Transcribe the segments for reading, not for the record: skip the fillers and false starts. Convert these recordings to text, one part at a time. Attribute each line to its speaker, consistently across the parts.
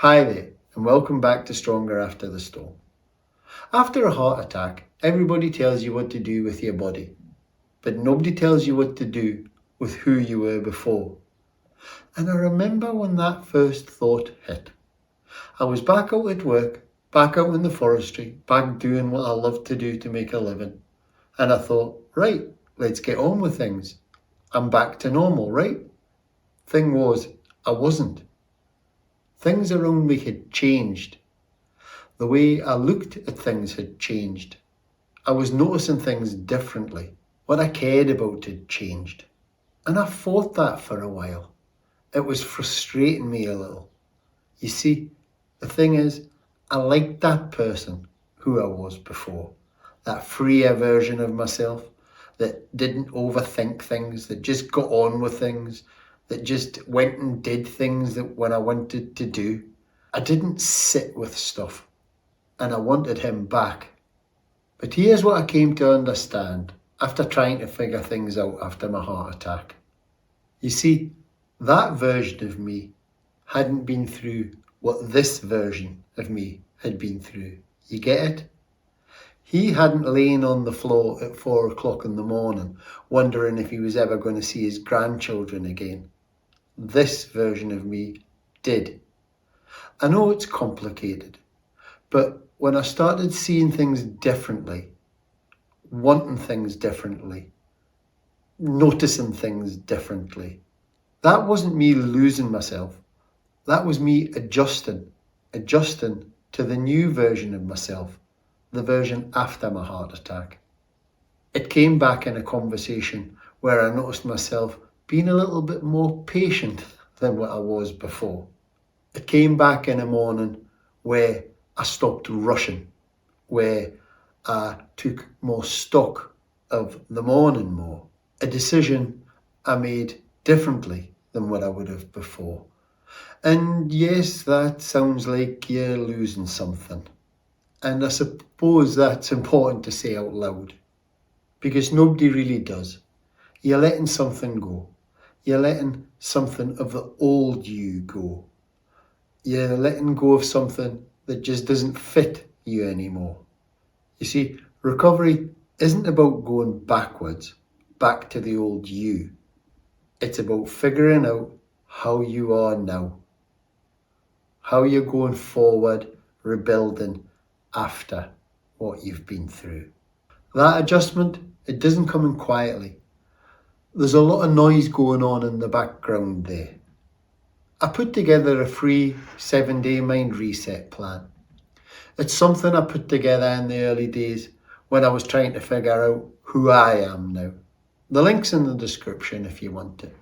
Speaker 1: Hi there, and welcome back to Stronger After the Storm. After a heart attack, everybody tells you what to do with your body, but nobody tells you what to do with who you were before. And I remember when that first thought hit. I was back out at work, back out in the forestry, back doing what I love to do to make a living. And I thought, right, let's get on with things. I'm back to normal, right? Thing was, I wasn't. Things around me had changed. The way I looked at things had changed. I was noticing things differently. What I cared about had changed. And I fought that for a while. It was frustrating me a little. You see, the thing is, I liked that person who I was before. That freer version of myself that didn't overthink things, that just got on with things, that just went and did things that when I wanted to do. I didn't sit with stuff, and I wanted him back. But here's what I came to understand after trying to figure things out after my heart attack. You see, that version of me hadn't been through what this version of me had been through. You get it? He hadn't lain on the floor at 4 o'clock in the morning wondering if he was ever going to see his grandchildren again. This version of me did. I know it's complicated, but when I started seeing things differently, wanting things differently, noticing things differently, that wasn't me losing myself. That was me adjusting to the new version of myself, the version after my heart attack. It came back in a conversation where I noticed myself being a little bit more patient than what I was before. It came back in a morning where I stopped rushing, where I took more stock of the morning more. A decision I made differently than what I would have before. And yes, that sounds like you're losing something. And I suppose that's important to say out loud, because nobody really does. You're letting something go. You're letting something of the old you go. You're letting go of something that just doesn't fit you anymore. You see, recovery isn't about going backwards, back to the old you. It's about figuring out how you are now, how you're going forward, rebuilding after what you've been through. That adjustment, it doesn't come in quietly. There's a lot of noise going on in the background there. I put together a free 7-day mind reset plan. It's something I put together in the early days when I was trying to figure out who I am now. The link's in the description if you want it.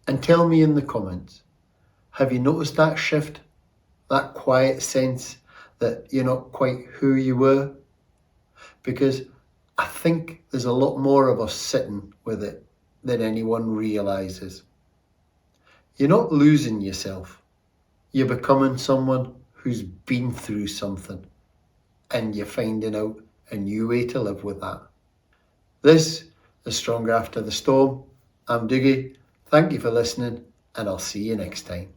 Speaker 1: And tell me in the comments, have you noticed that shift? That quiet sense that you're not quite who you were? Because I think there's a lot more of us sitting with it than anyone realises. You're not losing yourself. You're becoming someone who's been through something, and you're finding out a new way to live with that. This is Stronger After the Storm. I'm Dougie. Thank you for listening, and I'll see you next time.